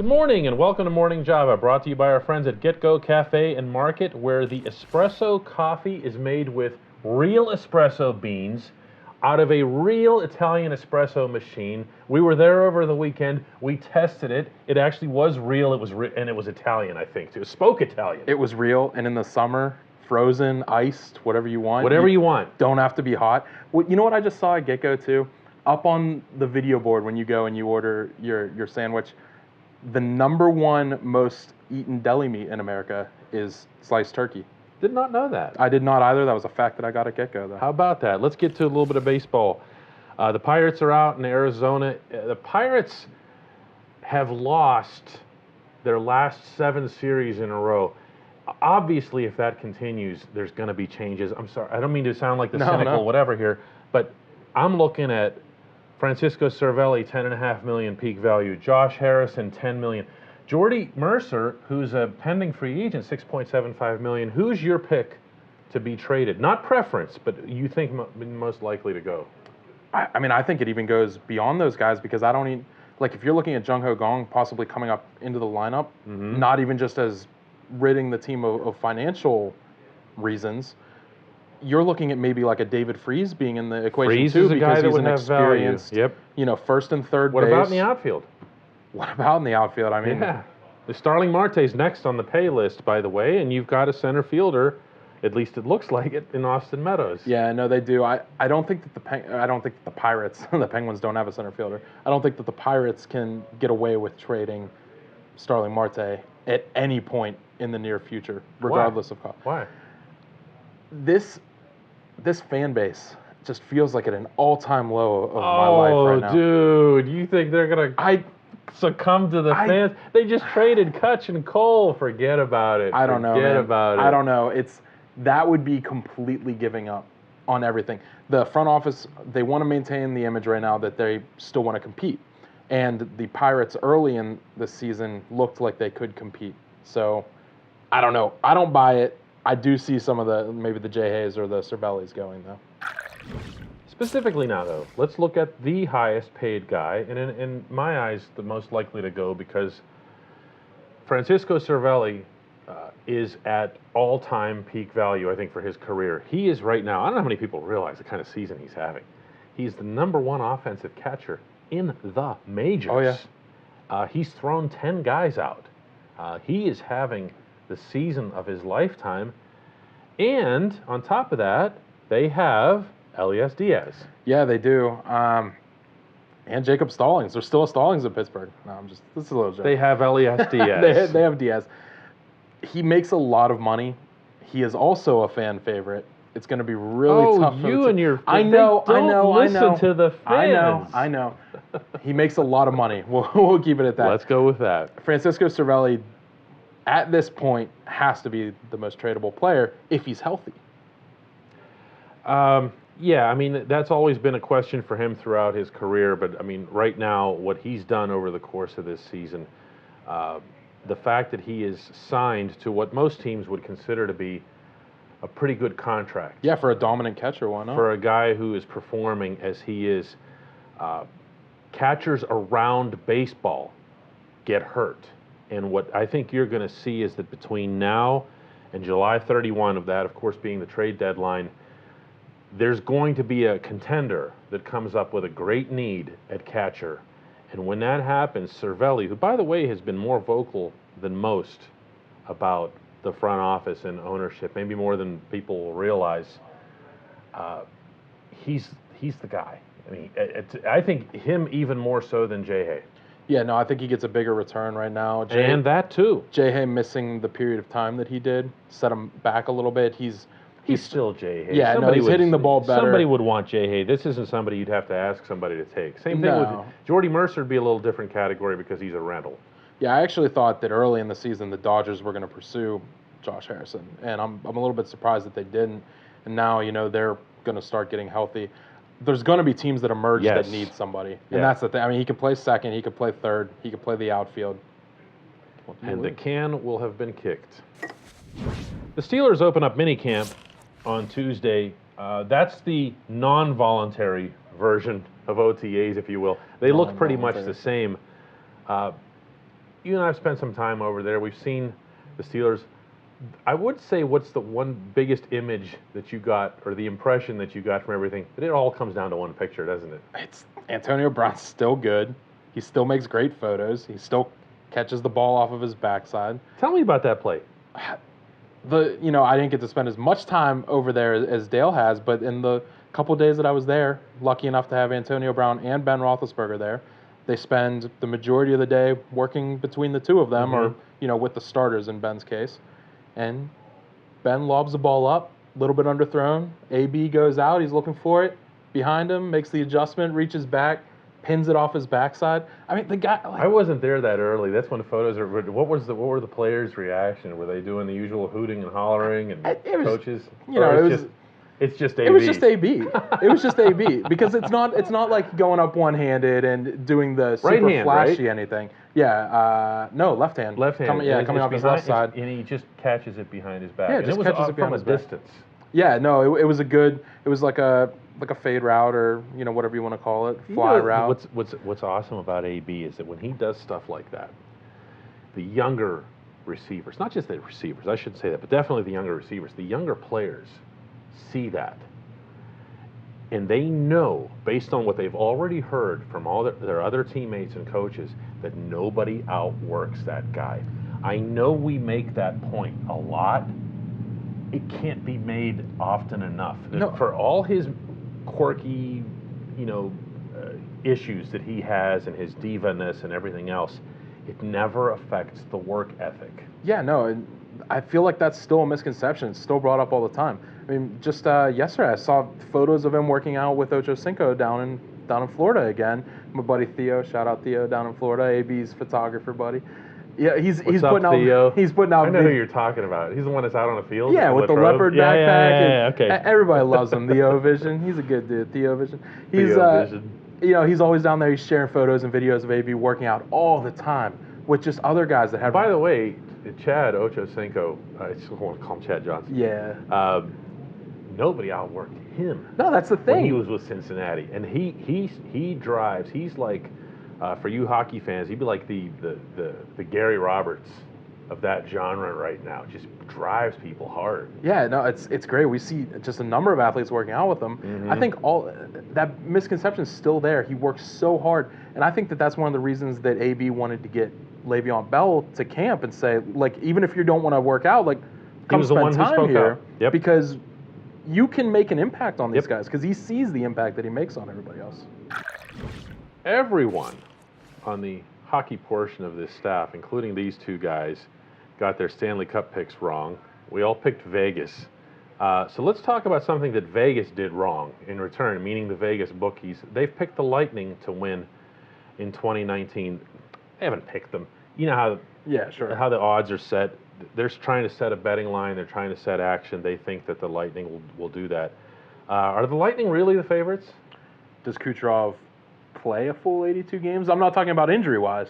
Good morning and welcome to Morning Java, brought to you by our friends at GetGo Cafe and Market, where the espresso coffee is made with real espresso beans out of a real Italian espresso machine. We were there over the weekend. We tested it. It actually was real. And it was Italian, I think, too. It spoke Italian. It was real, and in the summer, frozen, iced, whatever you want. Whatever you want. Don't have to be hot. Well, you know what I just saw at GetGo too? Up on the video board when you go and you order your sandwich, the number one most eaten deli meat in America is sliced turkey. Did not know that. I did not either. That was a fact that I got at GetGo, though. How about that? Let's get to a little bit of baseball. The Pirates are out in Arizona. The Pirates have lost their last 7 series in a row. Obviously, if that continues, there's going to be changes. I'm sorry. I don't mean to sound like the cynical whatever here, but I'm looking at Francisco Cervelli, $10.5 million peak value. Josh Harrison, $10 million. Jordy Mercer, who's a pending free agent, $6.75 million. Who's your pick to be traded? Not preference, but you think most likely to go? I mean, I think it even goes beyond those guys because I don't even, like, if you're looking at Jung Ho Gong possibly coming up into the lineup, not even just as ridding the team of financial reasons, you're looking at maybe like a David Freese being in the equation Freese too is a guy because that he's would an have experienced, value. Yep. First and third What base. about in the outfield? What about in the outfield? I mean, yeah. The Starling Marte's next on the pay list, by the way, and you've got a center fielder, at least it looks like it, in Austin Meadows. Yeah, no, they do. I don't think that the Pirates, the Penguins don't have a center fielder. I don't think that the Pirates can get away with trading Starling Marte at any point in the near future, regardless of cost. Why? This fan base just feels like at an all-time low of my life right now. Oh, dude, you think they're gonna succumb to the fans? They just traded Kutch and Cole. Forget about it. I don't know, Forget man. about it. I don't know. That would be completely giving up on everything. The front office, they want to maintain the image right now that they still want to compete. And the Pirates early in the season looked like they could compete. So, I don't know. I don't buy it. I do see some of maybe the Jay Hayes or the Cervellis going, though. Specifically now, though, let's look at the highest paid guy, and in my eyes, the most likely to go, because Francisco Cervelli is at all-time peak value, I think, for his career. He is right now, I don't know how many people realize the kind of season he's having. He's the number 1 offensive catcher in the majors. Oh, yeah. He's thrown 10 guys out. He is having the season of his lifetime. And on top of that, they have Elias Diaz. Yeah, they do. And Jacob Stallings. There's still a Stallings in Pittsburgh. No, this is a little joke. They have Elias Diaz. they have Diaz. He makes a lot of money. He is also a fan favorite. It's going to be really tough. Oh, you and your... I know. Listen to the fans. I know. He makes a lot of money. We'll keep it at that. Let's go with that. Francisco Cervelli, at this point, has to be the most tradable player if he's healthy. Yeah, I mean, that's always been a question for him throughout his career, but I mean, right now, what he's done over the course of this season, the fact that he is signed to what most teams would consider to be a pretty good contract. Yeah, for a dominant catcher, why not? For a guy who is performing as he is, catchers around baseball get hurt. And what I think you're going to see is that between now and July 31 of that, of course, being the trade deadline, there's going to be a contender that comes up with a great need at catcher. And when that happens, Cervelli, who, by the way, has been more vocal than most about the front office and ownership, maybe more than people realize, he's the guy. I mean, I think him even more so than Jay Hay. Yeah, no, I think he gets a bigger return right now. And that, too. Jay Hay missing the period of time that he did set him back a little bit. He's still Jay Hay. Yeah, he's hitting the ball better. Somebody would want Jay Hay. This isn't somebody you'd have to ask somebody to take. Same thing with Jordy Mercer would be a little different category because he's a rental. Yeah, I actually thought that early in the season the Dodgers were going to pursue Josh Harrison, and I'm a little bit surprised that they didn't. And now, they're going to start getting healthy. There's going to be teams that emerge that need somebody, and that's the thing. I mean, he could play second, he could play third, he could play the outfield. And the can will have been kicked. The Steelers open up minicamp on Tuesday. That's the non-voluntary version of OTAs, if you will. They look pretty much the same. you and I have spent some time over there. We've seen the Steelers. I would say, what's the one biggest image that you got, or the impression that you got from everything? But it all comes down to one picture, doesn't it? It's Antonio Brown's still good. He still makes great photos. He still catches the ball off of his backside. Tell me about that play. I didn't get to spend as much time over there as Dale has, but in the couple days that I was there, lucky enough to have Antonio Brown and Ben Roethlisberger there, they spend the majority of the day working between the two of them, or with the starters in Ben's case. And Ben lobs the ball up, a little bit underthrown. AB goes out, he's looking for it. Behind him, makes the adjustment, reaches back, pins it off his backside. I mean, the guy. I wasn't there that early. That's when the photos are. What were the players' reaction? Were they doing the usual hooting and hollering and coaches? It's just AB. It was just AB. It was just AB because it's not like going up one-handed and doing the super right hand, flashy right? anything. Yeah, no, left hand. Left hand. Coming off his left side. And he just catches it behind his back. Yeah, and just it was catches it behind from his a back. distance. Yeah, no, it was like a fade route, or whatever you want to call it, fly route. What's awesome about AB is that when he does stuff like that, the younger receivers, not just the receivers, I shouldn't say that, but definitely the younger receivers, the younger players see that. And they know, based on what they've already heard from all their other teammates and coaches, that nobody outworks that guy. I know we make that point a lot. It can't be made often enough. No. For all his quirky, issues that he has and his diva-ness and everything else, it never affects the work ethic. Yeah, no, I feel like that's still a misconception. It's still brought up all the time. I mean, just yesterday I saw photos of him working out with Ocho Cinco down in Florida again. My buddy Theo, shout out Theo down in Florida, AB's photographer buddy. Yeah, he's putting Theo? out. He's putting out. I know who you're talking about. He's the one that's out on the field. Yeah, with the leopard backpack. Yeah, okay. Everybody loves him. Theo Vision. He's a good dude. Theo Vision. He's always down there. He's sharing photos and videos of AB working out all the time with just other guys that have. By the way, Chad Ochocinco, I just want to call him Chad Johnson. Yeah. Nobody outworked him. No, that's the thing. When he was with Cincinnati, and he drives. He's like, for you hockey fans, he'd be like the Gary Roberts of that genre right now. Just drives people hard. Yeah, no, it's great. We see just a number of athletes working out with him. Mm-hmm. I think all that misconception is still there. He works so hard, and I think that's one of the reasons that AB wanted to get Le'Veon Bell to camp and say, like, even if you don't want to work out, like, come spend time here, because you can make an impact on these guys, because he sees the impact that he makes on everybody else. Everyone on the hockey portion of this staff, including these two guys, got their Stanley Cup picks wrong. We all picked Vegas. So let's talk about something that Vegas did wrong in return, meaning the Vegas bookies. They've picked the Lightning to win in 2019. They haven't picked them. You know how the odds are set. They're trying to set a betting line. They're trying to set action. They think that the Lightning will do that. Are the Lightning really the favorites? Does Kucherov play a full 82 games? I'm not talking about injury-wise.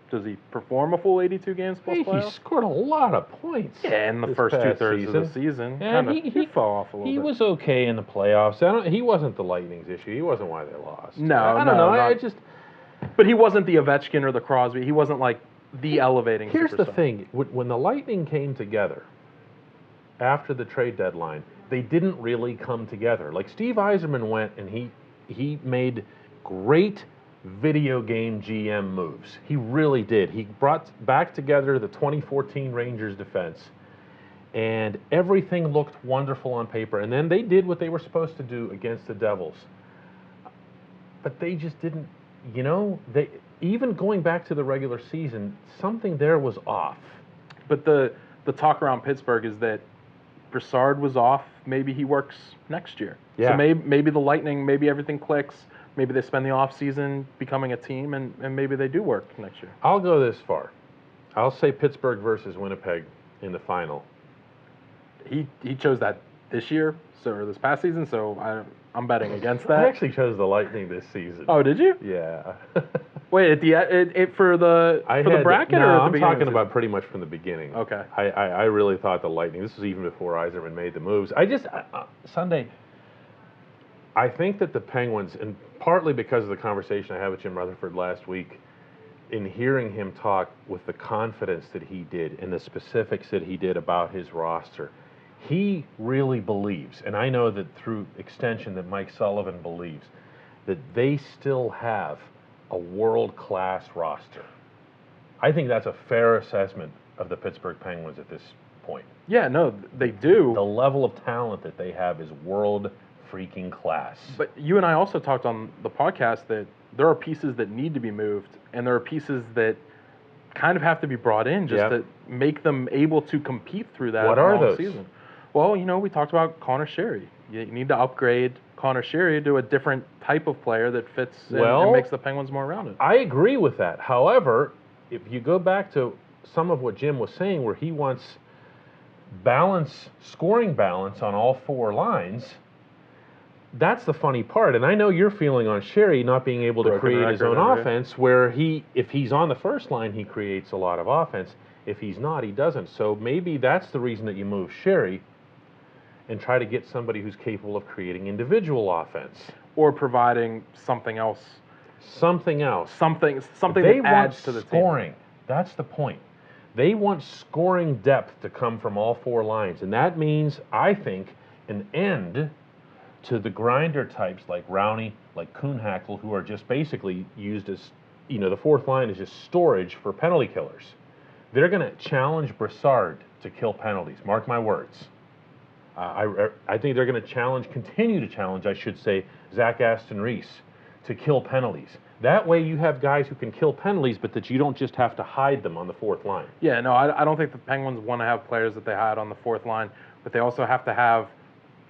Does he perform a full 82 games plus playoffs? He scored a lot of points. Yeah, in the first two-thirds of the season. Yeah, he fell off a little bit. He was okay in the playoffs. He wasn't the Lightning's issue. He wasn't why they lost. No, I don't know. But he wasn't the Ovechkin or the Crosby. He wasn't like the elevating Here's superstar. the thing. When the Lightning came together after the trade deadline, they didn't really come together. Like, Steve Yzerman went and he made great video game GM moves. He really did. He brought back together the 2014 Rangers defense, and everything looked wonderful on paper. And then they did what they were supposed to do against the Devils. But they just didn't, even going back to the regular season, something there was off. But the talk around Pittsburgh is that Brassard was off. Maybe he works next year. Yeah. So maybe the Lightning, maybe everything clicks. Maybe they spend the offseason becoming a team, and maybe they do work next year. I'll go this far. I'll say Pittsburgh versus Winnipeg in the final. He chose that this year, or this past season, so I'm betting against that. I actually chose the Lightning this season. Oh, did you? Yeah. Wait, for the bracket, or at the I'm beginning talking about pretty much from the beginning. Okay. I really thought the Lightning. This was even before Yzerman made the moves. Sunday. I think that the Penguins, and partly because of the conversation I had with Jim Rutherford last week, in hearing him talk with the confidence that he did and the specifics that he did about his roster, he really believes, and I know that through extension that Mike Sullivan believes, that they still have a world-class roster. I think that's a fair assessment of the Pittsburgh Penguins at this point. Yeah, no, they do. The level of talent that they have is world freaking class. But you and I also talked on the podcast that there are pieces that need to be moved, and there are pieces that kind of have to be brought in just to make them able to compete through that What are long those? season. Well, we talked about Connor Sherry. You need to upgrade Connor Sherry to a different type of player that fits and makes the Penguins more rounded. I agree with that. However, if you go back to some of what Jim was saying, where he wants scoring balance on all four lines, that's the funny part. And I know you're feeling on Sherry not being able to create his own offense, where if he's on the first line, he creates a lot of offense. If he's not, he doesn't. So maybe that's the reason that you move Sherry and try to get somebody who's capable of creating individual offense. Or providing something else. Something else. Something They that adds to the scoring. team. That's the point. They want scoring depth to come from all four lines. And that means, I think, an end to the grinder types like Rowney, like Kuhnhackl, who are just basically used as, the fourth line is just storage for penalty killers. They're going to challenge Brassard to kill penalties. Mark my words. I think they're going to continue to challenge, I should say, Zach Aston-Reese to kill penalties. That way you have guys who can kill penalties, but that you don't just have to hide them on the fourth line. Yeah, no, I don't think the Penguins want to have players that they hide on the fourth line, but they also have to have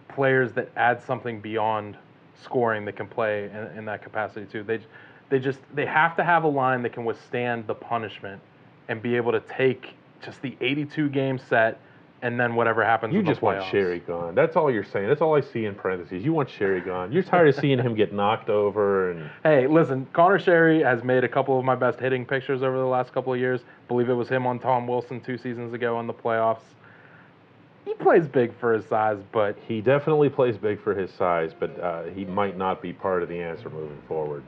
players that add something beyond scoring that can play in that capacity too. They have to have a line that can withstand the punishment and be able to take just the 82 game set and then whatever happens. You just want Sherry gone. That's all you're saying. That's all I see in parentheses. You want Sherry gone. You're tired of seeing him get knocked over. And hey, listen, Connor Sherry has made a couple of my best hitting pictures over the last couple of years. I believe it was him on Tom Wilson 2 seasons ago in the playoffs. He plays big for his size, but he definitely plays big for his size, but he might not be part of the answer moving forward.